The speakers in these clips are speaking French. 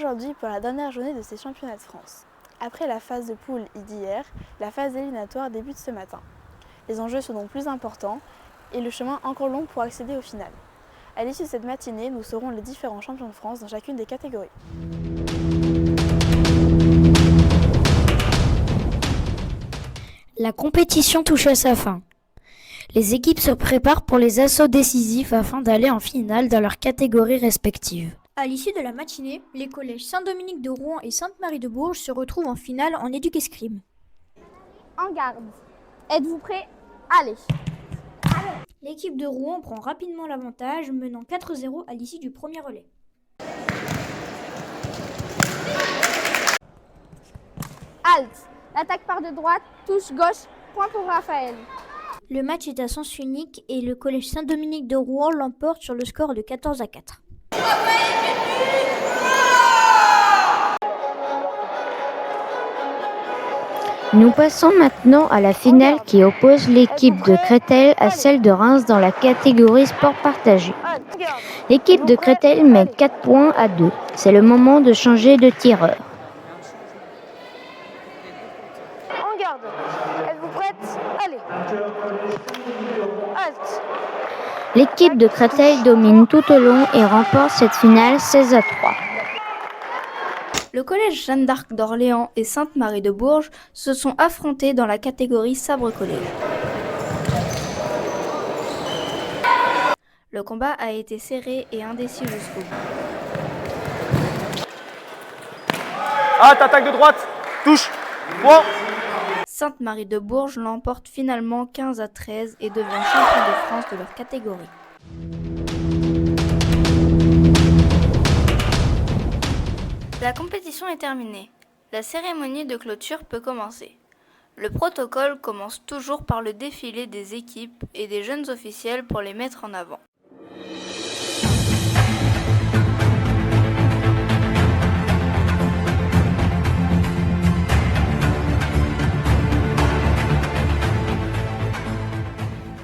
aujourd'hui pour la dernière journée de ces championnats de France. Après la phase de poule d'hier, la phase éliminatoire débute ce matin. Les enjeux sont donc plus importants et le chemin encore long pour accéder au final. À l'issue de cette matinée, nous saurons les différents champions de France dans chacune des catégories. La compétition touche à sa fin. Les équipes se préparent pour les assauts décisifs afin d'aller en finale dans leurs catégories respectives. À l'issue de la matinée, les collèges Saint-Dominique de Rouen et Sainte-Marie-de-Bourges se retrouvent en finale en éduc-escrime. En garde. Êtes-vous prêts? Allez. L'équipe de Rouen prend rapidement l'avantage, menant 4-0 à l'issue du premier relais. Halte. L'attaque part de droite, touche gauche, point pour Raphaël. Le match est à sens unique et le collège Saint-Dominique de Rouen l'emporte sur le score de 14-4. Nous passons maintenant à la finale qui oppose l'équipe de Créteil à celle de Reims dans la catégorie sport partagé. L'équipe de Créteil met 4 points à 2. C'est le moment de changer de tireur. En garde. Êtes-vous prêtes? Allez. Halte. L'équipe de Créteil domine tout au long et remporte cette finale 16-3. Le collège Jeanne d'Arc d'Orléans et Sainte-Marie-de-Bourges se sont affrontés dans la catégorie sabre-collège. Le combat a été serré et indécis jusqu'au bout. Attaque de droite, touche, point. Sainte-Marie-de-Bourges l'emporte finalement 15-13 et devient champion de France de leur catégorie. La compétition est terminée. La cérémonie de clôture peut commencer. Le protocole commence toujours par le défilé des équipes et des jeunes officiels pour les mettre en avant.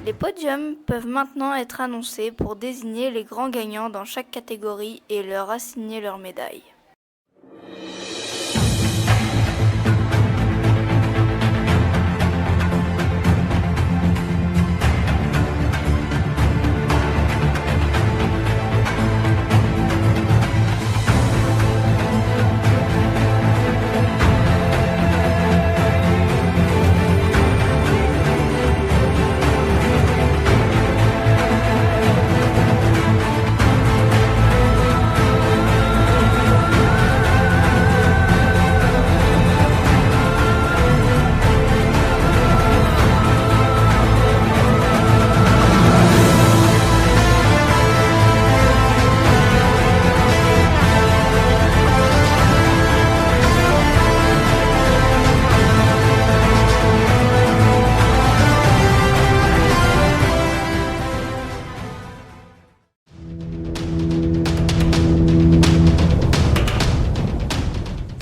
Les podiums peuvent maintenant être annoncés pour désigner les grands gagnants dans chaque catégorie et leur assigner leurs médailles.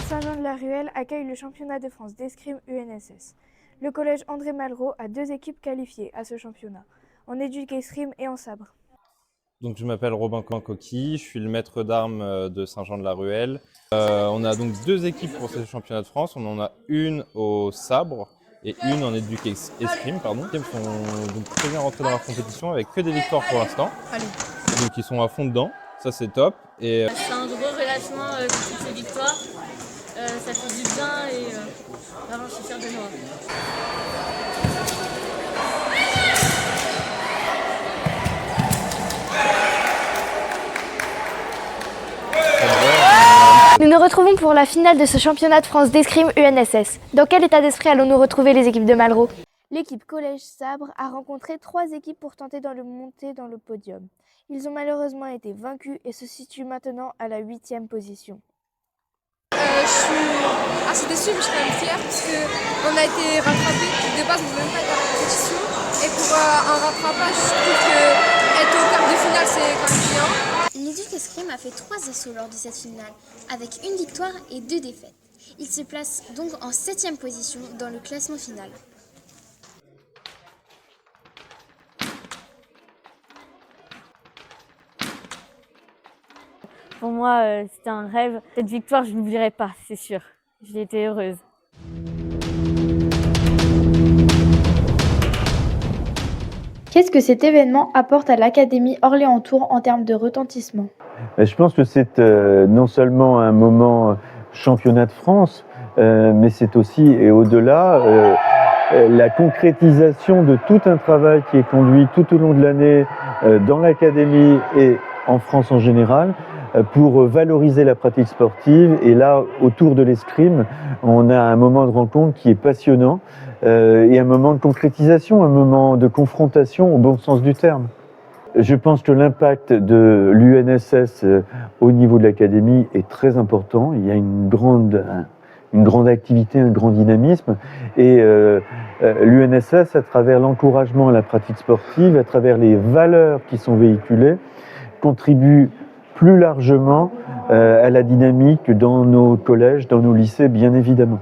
Saint-Jean-de-la-Ruelle accueille le championnat de France d'escrime UNSS. Le collège André Malraux a 2 équipes qualifiées à ce championnat, en éduc-escrime et en sabre. Donc, je m'appelle Robin Coquille, je suis le maître d'armes de Saint-Jean-de-la-Ruelle. On a donc 2 équipes pour ce championnat de France. On en a une au sabre et une en éduc-escrime. Ils sont donc très bien rentrés dans la compétition avec que des victoires pour l'instant. Donc ils sont à fond dedans, ça c'est top. C'est un gros relâchement toutes ces victoires. Ça fait du bien et vraiment je suis fière de nous. Nous nous retrouvons pour la finale de ce championnat de France d'escrime UNSS. Dans quel état d'esprit allons-nous retrouver les équipes de Malraux? L'équipe collège sabre a rencontré 3 équipes pour tenter de monter dans le podium. Ils ont malheureusement été vaincus et se situent maintenant à la 8e position. Je suis assez déçue, mais je suis quand même fière parce qu'on a été rattrapés. De base, on ne veut même pas être dans la compétition. Et pour un rattrapage, je trouve qu'être au quart de finale, c'est quand même bien. L'éduc-escrime a fait 3 assauts lors de cette finale, avec 1 victoire et 2 défaites. Il se place donc en 7e position dans le classement final. Pour moi, c'était un rêve. Cette victoire, je ne l'oublierai pas, c'est sûr. J'ai été heureuse. Qu'est-ce que cet événement apporte à l'Académie Orléans-Tours en termes de retentissement? Je pense que c'est non seulement un moment championnat de France, mais c'est aussi, et au-delà, la concrétisation de tout un travail qui est conduit tout au long de l'année dans l'Académie et en France en général, pour valoriser la pratique sportive. Et là, autour de l'escrime, on a un moment de rencontre qui est passionnant, et un moment de concrétisation, un moment de confrontation au bon sens du terme. Je pense que l'impact de l'UNSS au niveau de l'Académie est très important. Il y a une grande activité, un grand dynamisme. Et l'UNSS, à travers l'encouragement à la pratique sportive, à travers les valeurs qui sont véhiculées, contribue plus largement à la dynamique dans nos collèges, dans nos lycées, bien évidemment.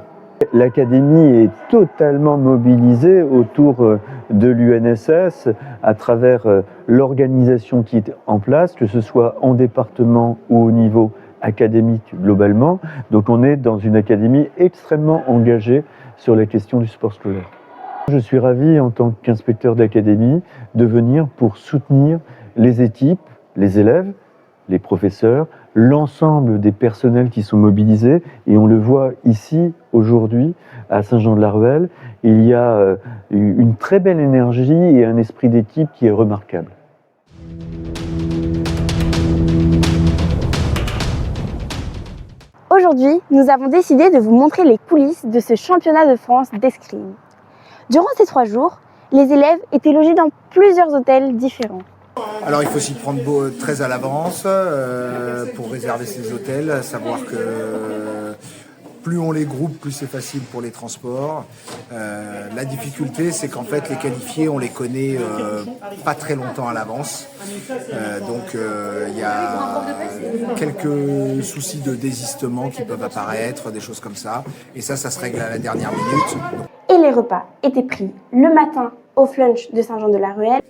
L'Académie est totalement mobilisée autour de l'UNSS à travers l'organisation qui est en place, que ce soit en département ou au niveau académique globalement. Donc on est dans une académie extrêmement engagée sur la question du sport scolaire. Je suis ravi en tant qu'inspecteur d'académie de venir pour soutenir les équipes, les élèves, les professeurs, l'ensemble des personnels qui sont mobilisés, et on le voit ici aujourd'hui à Saint-Jean-de-la-Ruelle, il y a une très belle énergie et un esprit d'équipe qui est remarquable. Aujourd'hui, nous avons décidé de vous montrer les coulisses de ce championnat de France d'escrime. Durant ces 3 jours, les élèves étaient logés dans plusieurs hôtels différents. Alors il faut s'y prendre très à l'avance pour réserver ces hôtels, savoir que plus on les groupe, plus c'est facile pour les transports. La difficulté, c'est qu'en fait les qualifiés, on les connaît pas très longtemps à l'avance. Donc il y a quelques soucis de désistement qui peuvent apparaître, des choses comme ça. Et ça se règle à la dernière minute. Et les repas étaient pris le matin au Flunch de Saint-Jean-de-la-Ruelle.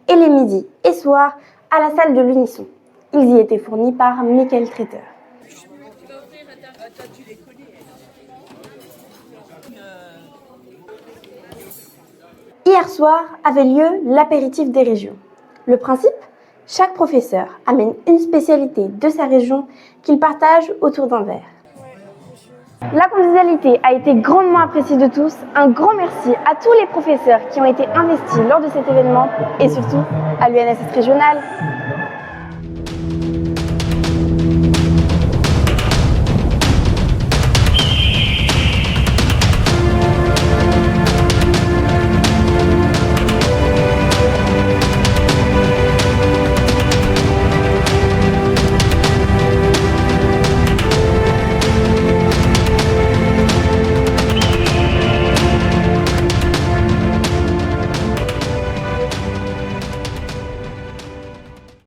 Et les midis et soirs à la salle de l'Unisson. Ils y étaient fournis par Michael Traiteur. Hier soir avait lieu l'apéritif des régions. Le principe ? Chaque professeur amène une spécialité de sa région qu'il partage autour d'un verre. La convivialité a été grandement appréciée de tous. Un grand merci à tous les professeurs qui ont été investis lors de cet événement et surtout à l'UNSS régionale.